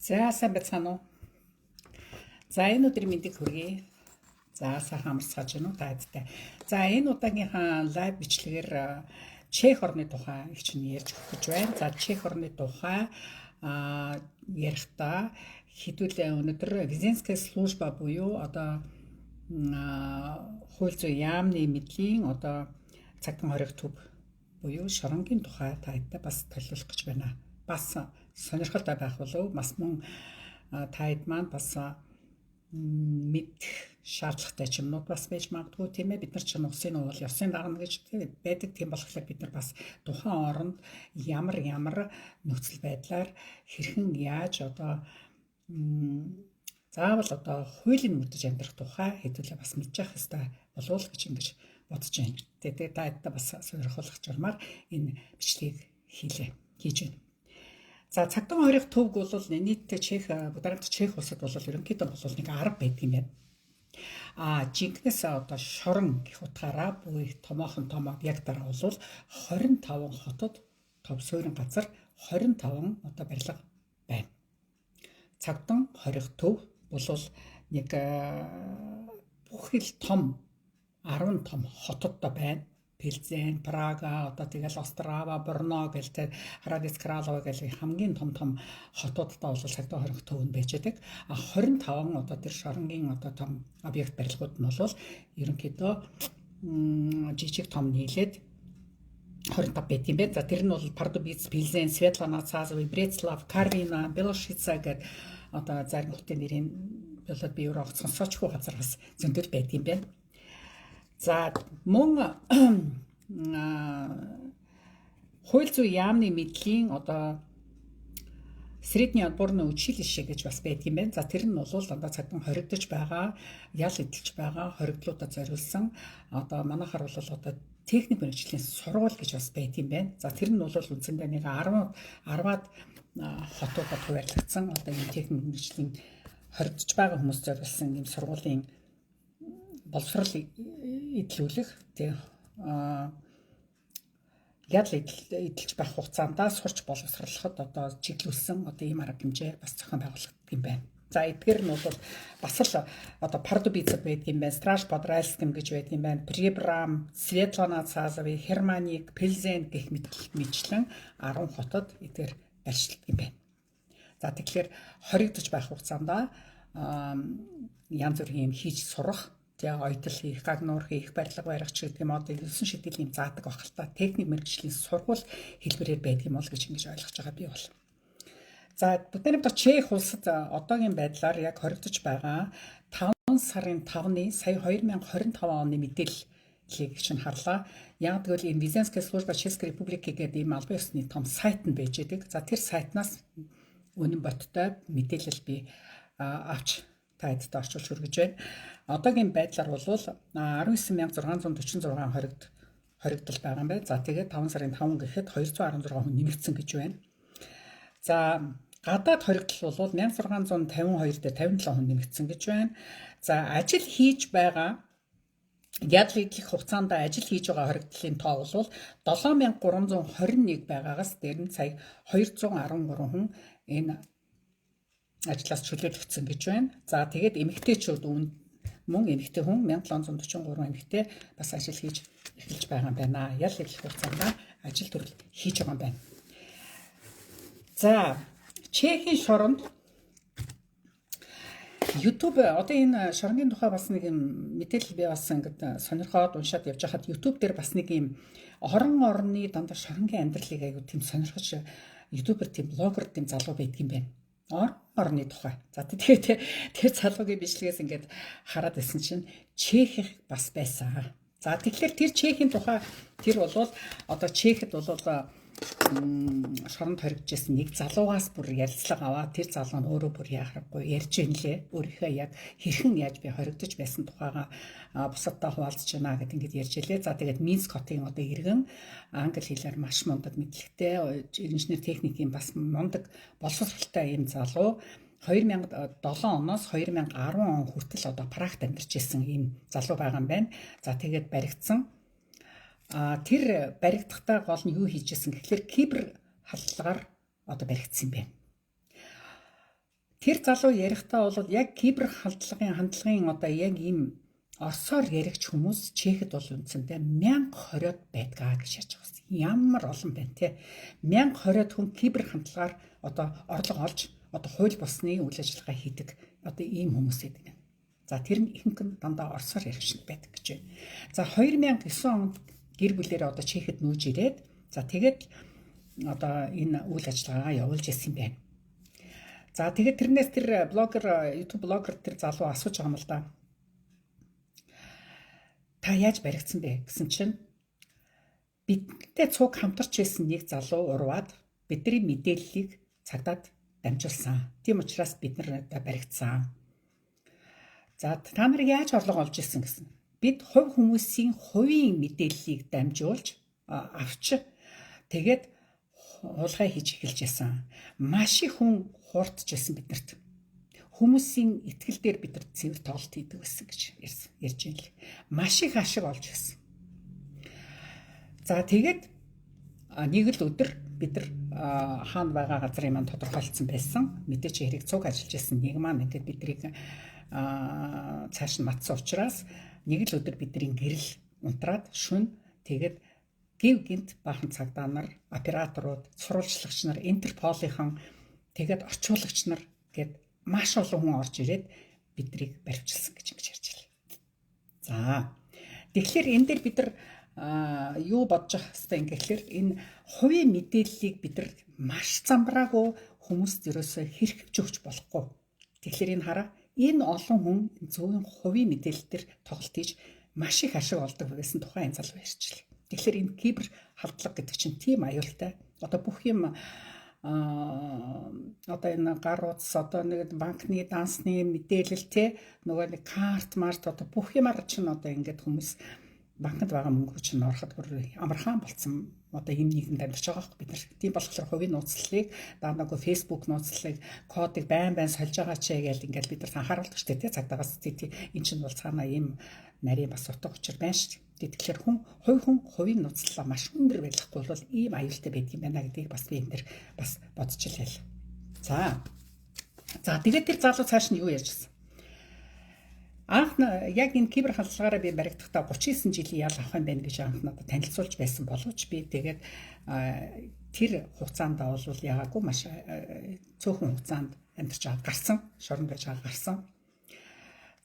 За сайн байцгаана уу. За энэ өдрийн мэндийг хүргэе. За сайхан амарцгааж байна уу таадтай. За энэ удаагийнхаа лайв бичлэгээр Чех орны тухай их чинь ярьж өгөх гэж байна. За Чех орны тухай ярихдаа хэдүүлээ өнөөдөр Визенская служба буюу одоо хууль зүйн яамны мэдлийн одоо цагтан хориг төв буюу шоронгийн тухай таадтай бас төлөвлөх гэж байна. Бас сонирхолтой байх болов бас мөн таад маань бас мэд шаардлагатай ч юмнууд бас байж магадгүй тийм ээ бид нар ч усын уул ёсын дагна гэж байдаг тийм болохоор бид нар бас тухайн оронд ямар нөхцөл байдлаар хэрхэн яаж одоо заавал одоо хуулийн мөрдөж амьдрах тухай хэдүүлээ бас мэдчих хэвээр болов гэж ингэж бодож байна. Тэгээд таадтай бас сонирхолтой журмаар энэ бичлэгийг хийж байна. За цагтан хориг төвг бол нийтдээ Чех Будапешт Чех улсад бол ерөнхийдөө бол нэг 10 байдаг юм байна. Жинкнээс одоо шорон гэх утгаараа буй том объектаараа бол 25 хотод тов суурин газар 25 одоо барилга байна. Цагтан хориг төв бол нэг бүх ил том 10 том хотодтой байна. Пилзен, Прага, одоо тэгэл Острава, Брно гэлтэй Храдец Кралова гэх хамгийн том хотуудтай бол цагтан хориг төвөнд байж байдаг. 25 одоо тэр шоронгийн одоо том объект барилгууд нь бол ерөнхийдөө жижиг том нийлээд 25 байт юм байна. За тэр нь бол Пардубиц, Пилзен, Светлана, Цазови, Брецлав, Карвина, Белошица гэдэг одоо зарим хотын нэрийн болоод би өөрөө сонсоочгүй газар бас зөндөл байт юм байна. За мөн хууль зүйн яамны мэдлийн одоо средний отборный училище гэж бас байдаг юм байна. За тэр нь бол дандаа цагтан хоригдож байгаа, ял эдэлж байгаа хоригдлуудад зориулсан одоо манайхаар бол одоо техник мэргэжлийн сургууль гэж бас байдаг юм байна. За тэр нь бол үндсэндээ нэг 10-аад хотуудад хуваарлагдсан одоо энэ техник мэргэжлийн хоригдож байгаа хүмүүс зориулсан юм сургуулийн боловсрол эдлүүлэх тийм ял эдэлж байх хугацаанд сурч боловсруулахад одоо чиглүүлсэн одоо ийм арга хэмжээ бас зохион байгуулагддаг юм байна. За эдгээр нь бол бас л одоо Пардубицад байдаг юм байна, Страж Подральским гэж байдаг юм байна, Прибрам, Светлана Цазови, Херманик, Пилзен гэх мэтчлэн 10 хотод эдгээр барьшилдаг юм байна. За тэгэхээр хоригдож байх хугацаанд янз бүрийн юм хийж сурах тэгээ ойтол хийх, гагнуур хийх, барилга барих ч гэдэг юм одоо 9 шидэл юм заадаг байх л та. Техник мэргэжлийн сургууль хэлбэрээр байдаг юм бол гэж ингэж ойлгож байгаа би бол. За Будапешт Чех улсад одоогийн байдлаар яг хоригдож байгаа 5 сарын 5-ны сая 2025 оны мэдээллийг чинь харлаа. Яг тэгвэл энэ Визенская служба Чешской Республики гэдэг ийм албан ёсны том сайт нь байж байдаг. За тэр сайтнаас үнэн боттой мэдээлэл би авч таадтай орчуулж хүргэж байна. Одоогийн байдлаар бол 19646 хоригдол байгаа юм байна. За тэгээд 5 сарын 5 гэхэд 216 хүн нэмэгдсэн гэж байна. За гадаад хоригдол бол 1652 дээр 57 хүн нэмэгдсэн гэж байна. За ажил хийж байгаа ял эдлэх хугацаанд ажил хийж байгаа хоригдлын тоо бол 7321 байгаагаас дээр нь сая 213 хүн энэ ажлаас чөлөөлөгдсөн гэж байна. За тэгээд эмэгтэйчүүд мөн эмэгтэй хүн 1743 эмэгтэй бас ажил хийж эхэлж байгаа юм байна. Ял эдлэх хугацаанд ажил төрөл хийж байгаа юм байна. За Чехийн шоронд YouTube одоо энэ шоронгийн тухай бас нэг юм мэдээлэл би бас ингээд сонирхоод уншаад явж хахад YouTube дээр бас нэг юм орны дандаа шоронгийн амьдралыг аягүй тийм сонирхож YouTube-ээр тийм блогер тийм залуу байдаг юм байна. Орны тухай. За тэгээд тэр залуугийн бичлэгээс ингээд хараад байсан чинь Чех бас байсан. За тэгэхээр тэр Чехийн тухай тэр бол одоо Чехэд бол шоронд хоригдчихсэн нэг залуугаас бүр ярилцлага аваад тэр залуу нь өөрөө бүр яахаггүй ярьж инлээ. Өөрийнхөө яг хэрхэн яаж би хоригдож байсан тухайга бусадтай хуваалцж байна гэд ингээд ярьж илээ. За тэгээд Минск хотын одоо иргэн англи хэлээр маш мундаг мэдлэгтэй инженер техникийн бас мундаг боловсролтой юм залуу 2007 оноос 2010 он хүртэл одоо Прагт амьдарч ирсэн ийм залуу байгаа юм байна. За тэгээд баригдсан тэр баригдахдаа гол нь юу хийжсэн гэхээр кибер халдлагаар одоо баригдсан юм байна. тэр залуу ярихдаа бол яг кибер хандлагын одоо яг ийм орсоор яригч хүмүүс Чехэд бол үндсэндээ 1020-од байдгаа гэж ярьж байгаа юм. Ямар олон байна те. 1020-од хүн кибер хандлагаар одоо орлого олж одоо хууль бусны үйл ажиллагаа хийдэг одоо ийм хүмүүс байдаг юм. За тэр нь ихэнх нь дандаа орсоор яригч байдаг гэж байна. За 2009 онд гэр бүлээрээ одоо Чехэд нүүж ирээд за тэгээд одоо энэ үйл ажиллагаагаа явуулж ирсэн юм байна. За тэгээд тэрнээс тэр YouTube блогер тэр залуу асууж байгаа юм л да. Та яаж баригдсан бэ гэсэн чинь бидтэй цуг хамтарч байсан нэг залуу урваад бидний мэдээллийг цагдаад дамжуулсан. Тийм учраас бид нар баригдсан. За та нар яаж орлого олж ирсэн гэсэн. Бид хувь хүмүүсийн хувийн мэдээллийг дамжуулж авч тэгээд хулгай хийж эхэлж байсан. Маш их хүн хууртж байсан биднэрт. Хүмүүсийн итгэл дээр бид нар цэвэр тоглолт хийдэг байсан гэж ярьж байна л. Маш их ашиг олж ирсэн. За тэгээд нэг л өдөр бид нар хаана байгаа газрын маань тодорхойлцсон байсан. Мэдээч хэрэг цуг ажиллаж байсан нэг маань ингээд бидрийг цааш нь матсан учраас нэг л өдөр бидний гэрэл унтраад шүн тэгээд гів гинт баахан цагдаа нар, операторууд, сурвалжлагч нар, Интерполийнхан тэгээд орчуулагч нар гээд маш олон хүн орж ирээд бидрийг баривчилсан гэж ярьж байна. За тэгэхээр энэ дээр бид нар юу бодож явах хэрэгтэй юм гэхээр энэ хувийн мэдээллийг бид нар маш замбраагүй хүмүүст ерөөсөө хэрэгжиж өгч болохгүй. Тэгэхээр энэ хараа энэ олон хүн зөвхөн хувийн мэдээлэл дээр тоглолт хийж маш их ашиг олдог байсан тухайн энэ залуу ярьчлаа. Тэгэхээр энэ кибер халдлага гэдэг чинь тийм аюултай. Одоо бүх юм одоо энэ гар утас одоо нэг банкны дансны мэдээлэл те нөгөө нэг карт март одоо бүх юмар чинь одоо ингээд хүмүүс банкнд байгаа мөнгө чинь ороход бүр амархан болцсон одоо энэ нийгэмд амьдарч байгаа хэрэг бид нар тийм болохоор хувийн нууцлалыг даанаагүй фейсбુક нууцлалыг кодыг байн сольж байгаа ч гэж ингээд бид нар анхааруулдаг шүү дээ цагдаагаас энэ чинь бол цаанаа ийм нарийн бас утга учир байна шүү дээ. Тэгэхээр хүн хувийн нууцлалаа маш өндөр байлгахгүй бол ийм аюултай байдаг юм байна гэдгийг бас би энэ дэр бас бодож илээ. За тэгээд тэр залуу цааш нь юу ярьж гисэн? Анх яг энэ кибер халдлагаараа би баригдахдаа 39 жилийн ял авах юм байна гэж анх надад танилцуулж байсан боловч би тэгээд тэр хугацаанд бол ягаагүй маш цөөхөн хугацаанд амьдарч аваад гарсан, шоронд байж аваад гарсан.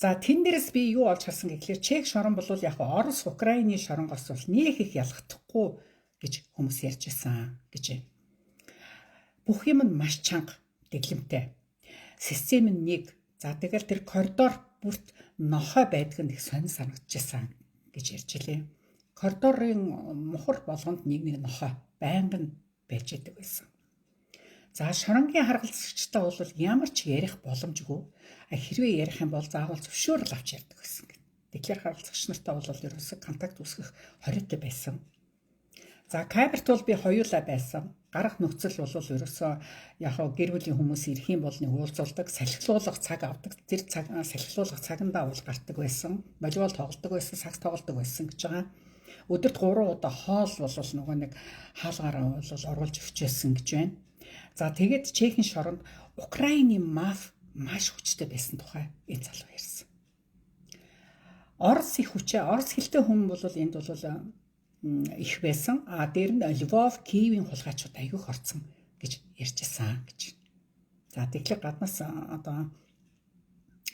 За тэн дээрээс би юу олж харсан гэхлээр Чех шорон бол яг Орос, Украины шоронгоос бол нэг их ялгахдаггүй гэж хүмүүс ярьж байсан гэж. Бүх юм нь маш чанга, дэглэмтэй. Систем нь нэг. За тэгэл тэр коридор бүрт нохой байдаг нь их сонир санагдчихсан гэж ярьж илээ. Коридорын мухар болгонд нэг нохой байнгын байж идэг байсан. За шоронгийн харгалзагчтай бол ямар ч ярих боломжгүй. Хэрвээ ярих юм бол заавал зөвшөөрөл авч ярьдаг байсан. Тэгэхээр харгалзагч нартай бол ерөөсөө контакт үүсгэх хориотой байсан. За камерт бол би хоёулаа байсан. Гарах нөхцөл бол ерөөсөө яг гэр бүлийн хүмүүс ирэх юм бол нэг уулзуулдаг, салхилуулах цаг авдаг. Тэр цаг салхилуулах цагандаа бол гардаг байсан. Волейбол тоглодог байсан, сакс тоглодог байсан гэж байгаа. Өдөрт 3 удаа хоол бол нөгөө нэг хаалгаараа бол оруулж өчөөсөн гэж байна. За тэгээд Чехийн шоронд Украины маф маш хүчтэй байсан тухай энэ залуу ярьсан. Орос их хүчээ, орос хэлтэй хүн бол энд бол их байсан. Дээр нь Львов, Киевийн хулгайчууд аягүйх орцсон гэж ярьжсэн гэж. За тэгэхээр гаднаас одоо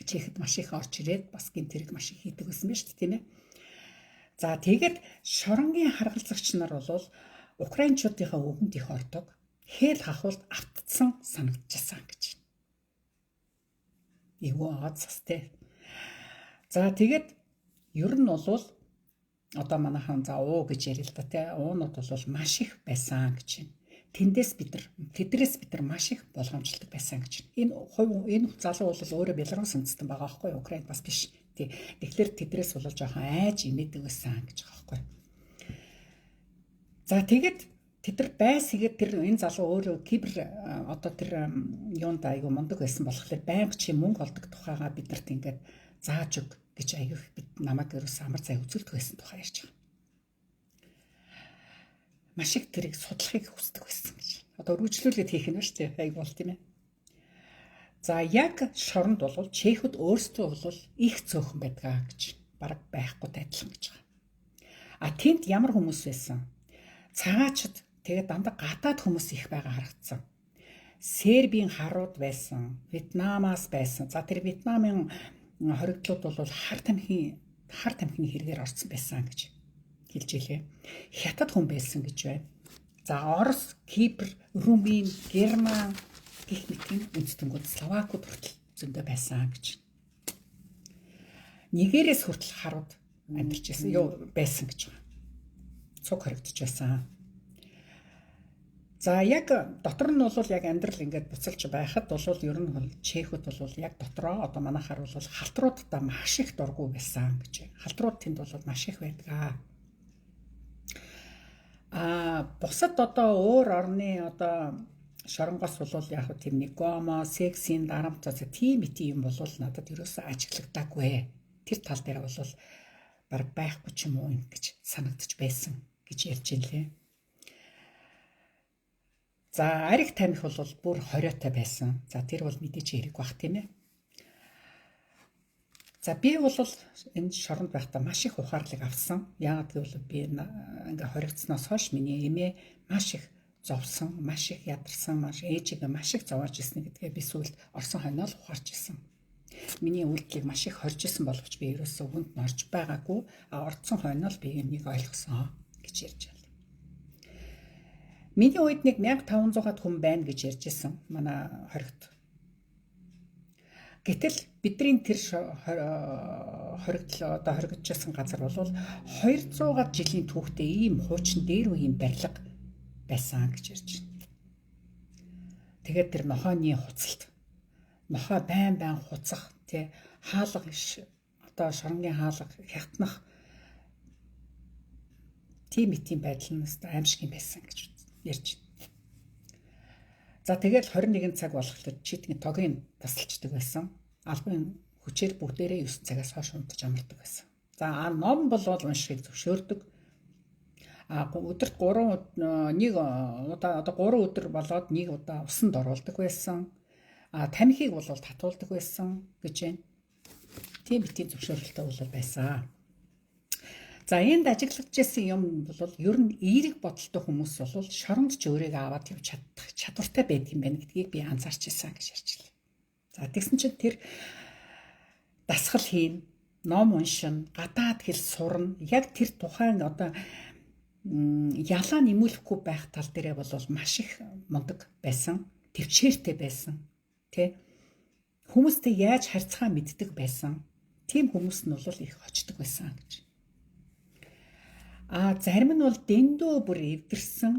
Чехэд маш их орж ирээд бас гэмт хэрэг маш их хийдэг байсан байна шүү дээ, тийм ээ. За тэгээд шоронгийн харгалзагч нар бол украинчуудынхаа өвгөнд их ордог. Хэл хахуулт автцсан санагдчихсан гэж. Эвгүй аацстэй. За тэгээд ер нь бол одоо манайхан за уу гэж ярил л да тий. Уунууд бол маш их байсан гэж. Тэндээс тэдрээс бид нар маш их болгоомжлдог байсан гэж. Энэ залуу бол өөрөө Беларусь үндэстэн байгаа байхгүй юу? Украинд бас биш. Тий. Тэгэхээр тэдрээс бол жоохон айж имэдэг байсан гэж байгаа байхгүй юу? За тэгээд тэд нар байсгээд тэр энэ залуу өөрөө кибер одоо тэр юунд айгу мундаг байсан болохоор байнга чи мөнгө олдог тухайгаа биднэрт ингээд зааж өг гэж айгүйх бид намайг ерөөс амар цай үзүүлдэг байсан тухай ярьж байгаа. Маш их тэрийг судлахыг хүсдэг байсан гэж. Одоо үргэлжлүүлээд хийх нь шүү дээ айгу бол тийм ээ. За яг шоронд бол чехэд өөрсдөө бол их цөөхөн байдгаа гэж бараг байхгүй адилхан гэж байгаа. А тэнд ямар хүмүүс байсан? Цагаачд тэгээд дандаа гадаад хүмүүс их байгаа харагдсан. Сербийн харууд байсан, Вьетнамаас байсан. За тэр Вьетнамын хоригдлууд бол хар тамхины хэрэгээр орсон байсан гэж хэлж илээ. Хятад хүн байсан гэж байна. За Орос, Кипр, Румын, Герман гэх мэтийн үндэстнүүд Словакууд хүртэл зөндөө байсан гэж. Нигерээс хүртэл харууд амьдарч байсан гэж байна. Цуг хоригдож байсан. За яг дотор нь бол яг амьдрал ингээд буцалж байхад бол ер нь чехэд бол яг дотроо одоо манайхаар бол халтруудтай маш их дургу байсан гэж. Халтрууд тэнд бол маш их байдаг. Бусад одоо өөр орны одоо шоронгоос бол яг тийм нэг гомо, сексийн дарамт тийм юм бол надад ерөөсөө ажиглагдаагүй. Тэр тал дээр бол баг байхгүй ч юм уу гэж санагдаж байсан гэж ярьж илээ. За ариг тамхи бол бүр хориотой байсан. За тэр бол мэдээж хэрэг бах тийм ээ. За би бол энэ шоронд байхдаа маш их ухаарлыг авсан. Яагаад гэвэл би ингээ хоригдсноос хойш миний эмээ маш их зовсон, маш их ядарсан, ээжигээ маш их зовоож ирсэн гэдгээ би сүүлд орсон хойноо л ухаарч ирсэн. Миний үйлдэлийг маш их хорж исэн боловч би ерөөсөө хүнд нь орж байгаагүй. Орцсон хойноо л би энийг ойлгосон гэж ярьж байна. Миний үед нэг 1500-аад хүн байна гэж ярьж исэн манай хоригт. Гэтэл бидний тэр хоригдол одоо хоригдчихсан газар бол 200-аад жилийн түүхтэй ийм хуучин дээр үеийн барилга байсан гэж ярьж байна. Тэгээд тэр нохооны хуцалт, нохоо байн хуцах, тий хаалга одоо шоронгийн хаалга хятнах тийм байдал нь аимшиг юм байсан гэж ярьж байна. За тэгээд 21 цаг болохоор читгийн тогийн тасалчдаг байсан. Албан хүчээр бүгдээрээ 9 цагаас хойш унтаж амардаг байсан. За ном бол уншихыг зөвшөөрдөг. Өдөрт 3 өдөр болоод нэг удаа усанд оруулдаг байсан. Тамхиг бол татуулдаг байсан гэж байна. Тийм битгий зөвшөөрөлтэй бол байсан. За энд ажиглагдж байсан юм бол ер нь эерэг бодолтой хүмүүс бол шоронд ч өөрийгөө аваад явж чадах чадвартай байдаг юм байна гэдгийг би анзаарч ирсэн гэж ярьж байна. За тэгсэн чинь тэр дасгал хийн, ном уншин, гадаад хэл сурна. Яг тэр тухайн одоо ялаа нэмүүлэхгүй байх тал дээрээ бол маш их мундаг байсан, төвчээртэй байсан. Тэ хүмүүстэй яаж харьцахаа мэддэг байсан. Тийм хүмүүс нь бол их очдөг байсан гэж. Зарим нь бол дэндүү бүр эвдэрсэн,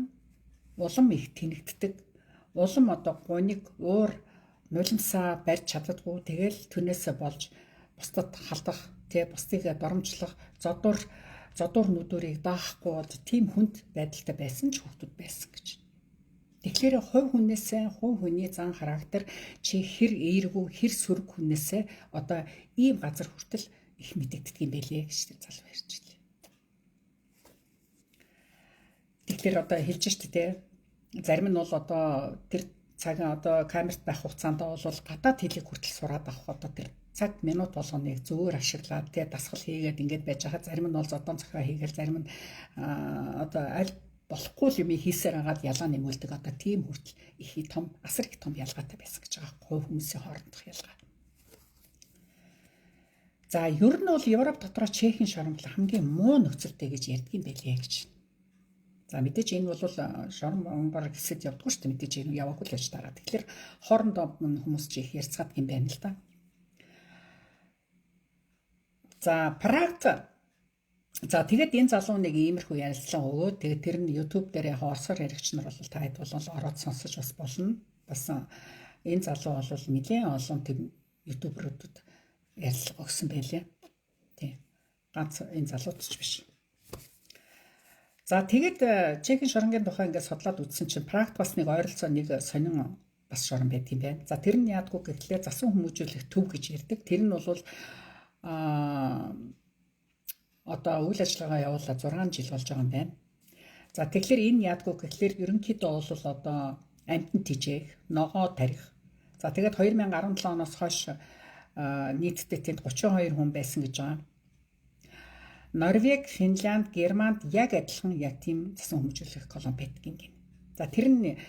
улам их тэнэгддэг, улам одоо гуниг уур нулимсаа барьж чаддаггүй. Тэгэл түнээсээ болж бусдад халдах, бусдыг доромжлох, зодуур нүдүрийг даахгүй бол тийм хүнд байдалтай байсан ч хүмүүс байсан гэж. Тэгэхээр хувь хүний зан характер чи хэр эергүй, хэр сөрөг хүнээсээ одоо ийм газар хүртэл их мэдэгддэг юм байлээ гэж тэр залуу ярьж байна. Тэгэхээр одоо хэлж штэ тий. Зарим нь бол одоо тэр цагаан одоо камерт байх хугацаанд бол гадаад хэлийг хүртэл сураад авах одоо тэр цаг минут болгоныг зөвөр ашиглаад тий дасгал хийгээд ингэж байж хаа зарим нь бол зодон цохио хийгээл зарим нь одоо аль болохгүй юм хийсээр агаад ялаа нэмүүлдэг одоо тийм хүртэл их том асар их том ялгаатай байсан гэж байгаа хувь хүмүүсийн хоорондох ялгаа. За ер нь бол Европ дотроо Чехийн шорон бол хамгийн муу нөхцөлтэй гэж ярьдаг юм байлээ гэж. За мэдээж энэ бол шорон монгор гэсэд явдаггүй шүү дээ. Мэдээж энэ яваагүй л байж байгаа. Тэгэхээр хоорондоо хүмүүс чи их ярьцгаад юм байна л да. За Прагт тэгээд энэ залуу нэг иймэрхүү ярилцлага өгөөд тэгээд тэр нь YouTube дээр орсоор яригч нар бол таад бол ороод сонсож бас болно. Бас энэ залуу бол нэлээд олон тийм YouTuber-уудад ярилцлага өгсөн байлээ. Тийм. Ганц энэ залууд ч биш. За тэгээд Чехийн шоронгийн тухай ингээд судлаад үзсэн чинь Прагт бас нэг ойролцоо нэг сонин бас шорон байт юм байна. За тэр нь яадгүй гэхлээр засан хүмүүжүүлэх төв гэж ярьдаг. Тэр нь бол одоо үйл ажиллагаа явуулаад 6 жил болж байгаа юм байна. За тэгэхээр энэ яадгүй гэхлээр ерөнхийдөө бол одоо амьтан тижээх, ногоо тарих, За тэгээд 2017 оноос хойш нийтдээ тэнд 32 хүн байсан гэж байгаа. Норвеги, Финланд, Германд яг адилхан яг тийм засан хүмүүжүүлэх колони байдаг юм гин. За тэр нь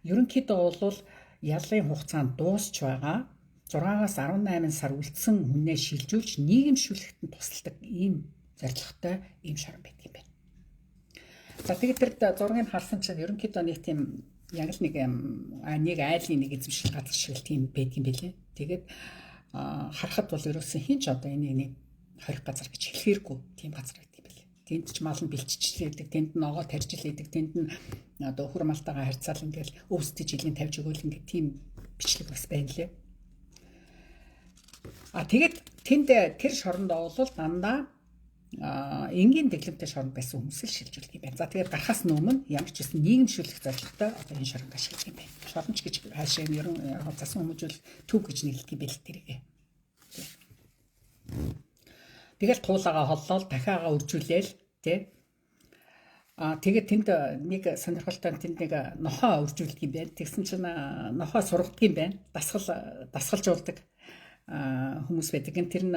ерөнхийдөө бол яллын хугацаанд дуусч байгаа. 6-аас 18 сар үлдсэн хүнээ шилжүүлж нийгэмшүүлэхэд нь тусалдаг ийм зорилготой ийм шорон байдаг юм байна. За тэгээд тэр зургийг харсан чинь ерөнхийдөө нэг тийм яг л нэг айлын нэг эзэмшил газар шиг тийм байдаг юм билээ. Тэгээд харахад бол ерөөсөн хинч одоо энийг нэг хорих газар гэж хэлэхэргүй тийм газар байдаг юм билээ. Тэнд ч мал нь бэлччихлээдэг, тэнд нь ногоо тарьж илээдэг, тэнд нь одоо өхөр малтайгаа харьцаал ингээл өвсдөж жилийн тавьж өгөөл ингээд тийм бичлэг бас байна лээ. Тэгээд тэнд тэр шорондоо бол дандаа энгийн дэглэмтэй шоронд байсан хүмүүс л шилжүүлдэг юм байна. За тэгээд гарахаас өмнө ямар ч гэсэн нийгэмшүүлэх зорилготой одоо энэ шоронд ашиглах юм байна. Шоронч гэж хаашаа ерөн засан хүмүүжүүл төв гэж нэрлэдэг юм байл тэргээ. Тэгэл туулаагаа холлоод дахиагаа үржүүлээл тий. Тэгээд тэнд нэг сонирхолтой тэнд нэг нохоо үржүүлдэг юм байна. Тэгсэн чинь нохоо сургадаг юм байна. Дасгалжуулдаг хүмүүс байдаг. Тэр нь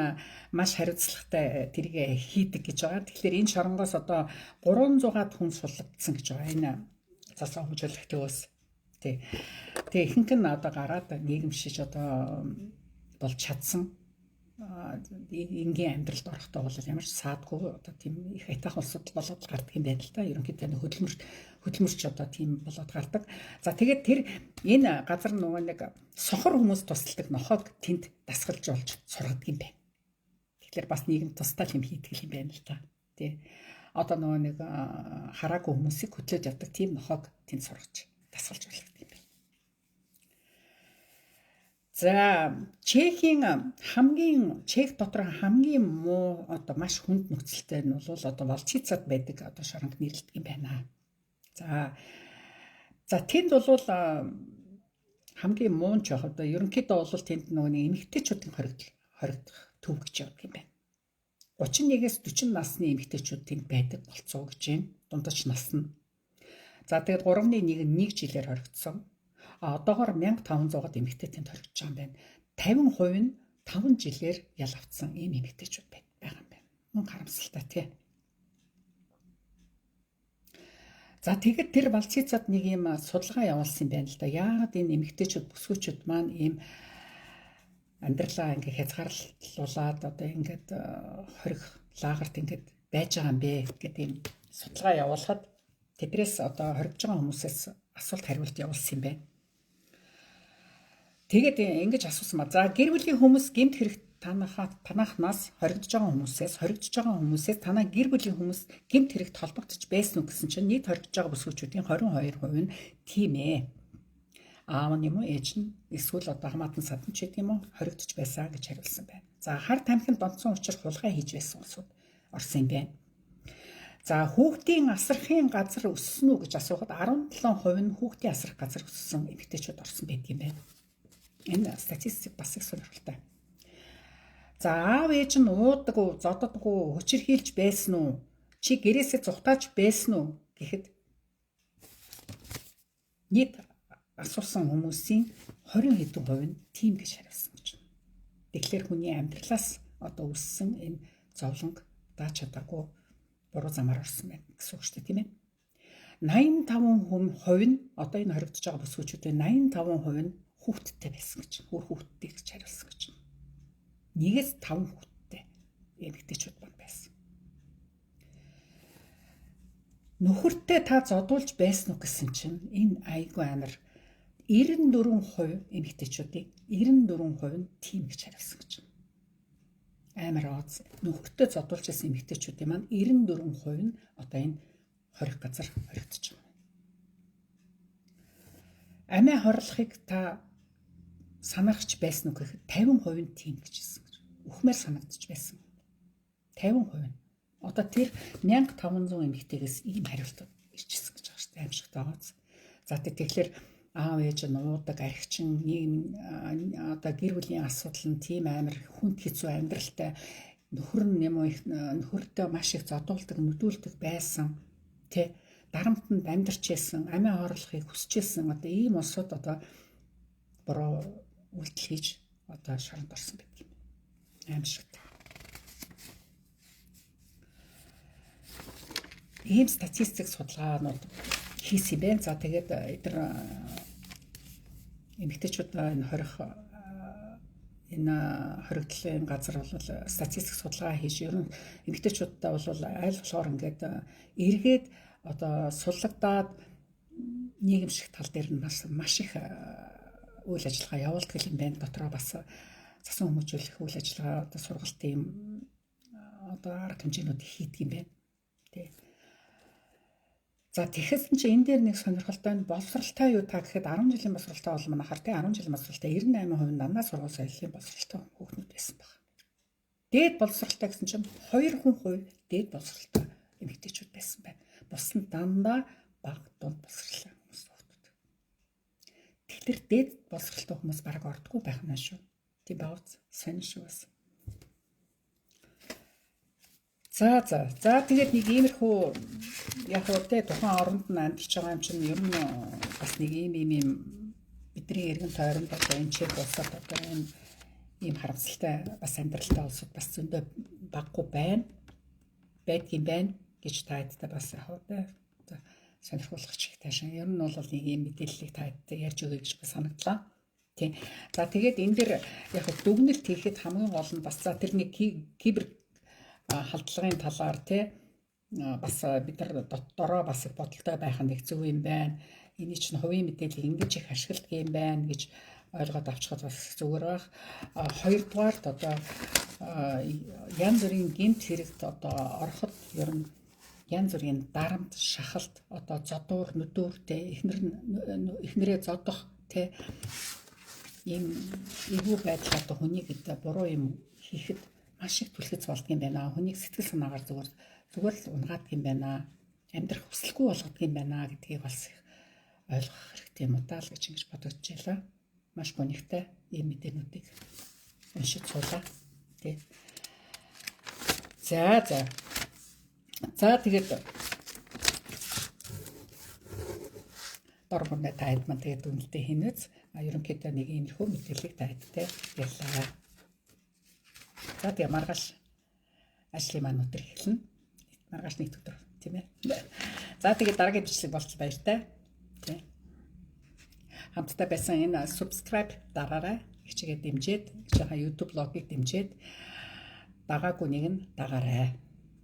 маш хариуцлагатай тэрийг хийдэг гэж байгаа. Тэгэхээр энэ шоронгоос одоо 300-аад хүн суллагдсан гэж байгаа. Энэ засан хүмүүжүүлэх төвөөс тий. Тэгээ ихэнх нь одоо гараад нийгэмшиж одоо болж чадсан. Энгийн амьдралд орохдоо бол ямар ч саадгүй одоо тийм их айтах улсууд болоод гардаг юм байна л да. Ерөнхийдөө хөдөлмөрч одоо тийм болоод гардаг. За тэгээд тэр энэ газар нөгөө нэг сохор хүмүүс тусалдаг нохоог тэнд дасгалжуулж сургадаг юм байна. Тэгэхээр бас нийгэм тусдаа юм хийдэг юм байна л да. Тий. Одоо нөгөө нэг хараагүй хүмүүсийг хөтлөөж явдаг тийм нохоог тэнд сургаж дасгалжуулдаг юм байна. За Чех дотор хамгийн муу одоо маш хүнд нөхцөлтэй нь бол одоо Волчицад байдаг одоо шоронг нэрлэдэг юм байна. За тэнд бол хамгийн муу ч яг одоо ерөнхийдөө бол тэнд нөгөө эмэгтэйчүүдийн хоригдох төв гэж явдаг юм байна. 31-ээс 40 насны эмэгтэйчүүд тэнд байдаг болцоо гэж юм. Дундаж нас нь. За тэгээд 3-1 1 жилээр хоригдсон. Одоогоор 1500-аад эмэгтэй тэнд хоригдож байгаа юм байна. 50% нь 5 жилээр ял авцсан ийм эмэгтэйчүүд байгаа юм байна. Мөн харамсалтай тий. За тэгээд тэр Волчицад нэг юм судалгаа явуулсан юм байна л да. Яагаад энэ эмэгтэйчүүд бүсгүйчүүд маань ийм амьдралаа ингээ хязгаарлуулад одоо ингээд хориг лагерт ингээд байж байгаа юм бэ гэдэг ийм судалгаа явуулахад тэдрээс одоо хоригдж байгаа хүмүүсээс асуулт хариулт явуулсан юм байна. Тэгээд ингэж асуусан ба. За гэр бүлийн хүмүүс гэмт хэрэг танахнаас хоригдож байгаа хүмүүсээс танаа гэр бүлийн хүмүүс гэмт хэрэгт холбогдож байсан уу гэсэн чинь нийт хоригдож байгаа бүсгүйчүүдийн 22% нь тийм ээ. Аав нь юм уу ээж нь эсвэл одоо хамаатан садан ч гэдэг юм уу хоригдож байсан гэж хариулсан байна. За хар тамхинд донцсон учраас хулгай хийж байсан улсууд орсон юм байна. За хүүхдийн асрахын газар өссөн үү гэж асуухад 17% нь хүүхдийн асрах газар өссөн эмэгтэйчүүд орсон байдаг юм байна. Энэ статистик бас их сонирхолтой. За аав ээж нь уудаггүй, зододгүй, хүчирхийлж байсан уу? Чи гэрээсээ зугатаач байсан уу гэхэд нийт асуусан хүмүүсийн 20 хэдэн хувь нь тийм гэж хариулсан гэж байна. Тэгэхээр хүний амьдралаас одоо өссөн энэ зовлонг дааж чадаагүй буруу замаар орсон байна гэсэн үг шүү дээ, тийм ээ. 85% нь одоо энэ хоригдож байгаа бүсгүйчүүдийн 85% нь хүүхэдтэй байсан гэж. Хүүхэдтэй гэж хариулсан гэж. 1-ээс 5 хүүхэдтэй эмэгтэйчүүд байсан. Нөхөртэй та зодуулж байсан уу гэсэн чинь энэ айгүй амар 94% эмэгтэйчүүдийн 94% нь тийм гэж хариулсан гэж. Амар ооц. Нөхөртэй зодуулж байсан эмэгтэйчүүдийн маань 94% нь одоо энэ хорих газар хоригдож байгаа. Амиа хорлохыг та санаарч байсан уу гэхэд 50% нь тийм гэж хэлсэн. Үхмээр санагдаж байсан. 50%. Одоо тэр 1500 эмэгтэйгээс ийм хариултууд ирчихсэн гэж байгаа шүү дээ. Аимшигтай байгааз. За тэгэхээр аав ээж нь уудаг, архичин, нийгэм одоо гэр бүлийн асуудал нь тийм амар хүнд хэцүү амьдралтай нөхөр нь юм уу нөхөртөө маш их зодуулдаг, нүдүүлдэг байсан. Тэ дарамтанд амьдарч байсан, амиа хорлохыг хүсэж байсан одоо ийм улсууд одоо буруу үйлдэл хийж одоо шоронд орсон байдаг юм. Аимшигтай. Ийм статистик судалгаанууд хийсэн байна. За тэгээд эдгээр эмэгтэйчүүд энэ хоригдлын газар бол статистик судалгаа хийж ер нь эмэгтэйчүүдтэй бол аль болохоор ингээд эргээд одоо суллагдаад нийгэмшиг тал дээр нь маш их үйл ажиллагаа явуулдаг юм байна. Дотроо бас засан хүмүүжүүлэх үйл ажиллагаа одоо сургалтын одоо арга хэмжээнүүд хийдэг юм байна. Тэ. За тэгэхсэн чи энэ дээр нэг сонирхолтой нь боловсралтай юу та гэхэд 10 жилийн боловсралтай бол манайхаар тэ 10 жилийн боловсралтай 98% дандаа сургууль соёлын боловсралтай хүүхнүүд байсан байна. Дээд боловсралтай гэсэн чинь 2% дээд боловсралтай эмэгтэйчүүд байсан байна. Бус нь дандаа бага дунд боловсралтай хүмүүс хүүхнүүд. Тэгэхээр дээд боловсралтай хүмүүс бараг ордгүй байх нь шүү. Тийм баавц сонь шүү бас. За тэгээд нэг иймэрхүү яг үедээ тухайн оронд нь амьдарч байгаа юм чинь ер нь бас нэг ийм бидний эргэн тойронд одоо энэ чиг улсад одоо энэ ийм харамсалтай бас амьдралтай улсууд бас зөндөө баггүй байдгийн байна гэж таадтай бас яг үедээ сонирхуулах чих таашаа. Ер нь бол нэг ийм мэдээллийг таадтай ярьж өгье гэж санагдлаа. Тийм. За тэгээд энэ дэр яг дүгнэлт хийхэд хамгийн гол нь бас за тэр нэг кибер халдлагын талаар бас бид нар дотороо бас бодолтой байх нь их зөв юм байна. Эний чинь хувийн мэдээлэл ингэж их ашигладаг юм байна гэж ойлгоод авчихад бас зүгээр байх. Хоёрдугаарт одоо янз бүрийн гэмт хэрэгт одоо ороход ер нь янз бүрийн дарамт, шахалт, одоо зодуур, нүдүүр эхнэрээ зодох ийм эвгүй байдал одоо хүнийг буруу юм хийхэд маш их түлхэц болдго юм байна. Хүнийг сэтгэл санаагаар зүгээр л унгаадаг юм байна. Амьдрах хүсэлгүй болгодог юм байна гэдгийг бас ойлгох хэрэгтэй юм удаа л гэж ингэж бодож байлаа. Маш гонигтай ийм мэдээнүүдийг уншиж суулаа. Тэ. За тэгээд дөрвөн таад мань тэгээд үнэлтэд хийнэц. Ерөнхийдөө нэг иймэрхүү мэдээллийг таадтай яллаа. За тэгээ маргааш ажлын маань өдөр эхэлнэ. Маргааш нэг өдөр тийм ээ. За тэгээ дараагийн бичлэг болчих баяртай. Тийм. Хамтдаа байсан энэ subscribe дараарай. Хичээгээ дэмжиж, жаахан YouTube блогийг дэмжиж дагаагүй нэг нь дагаарай.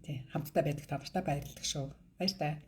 Тийм. Хамтдаа байдаг та нартай баярлалаа шүү. Баяртай.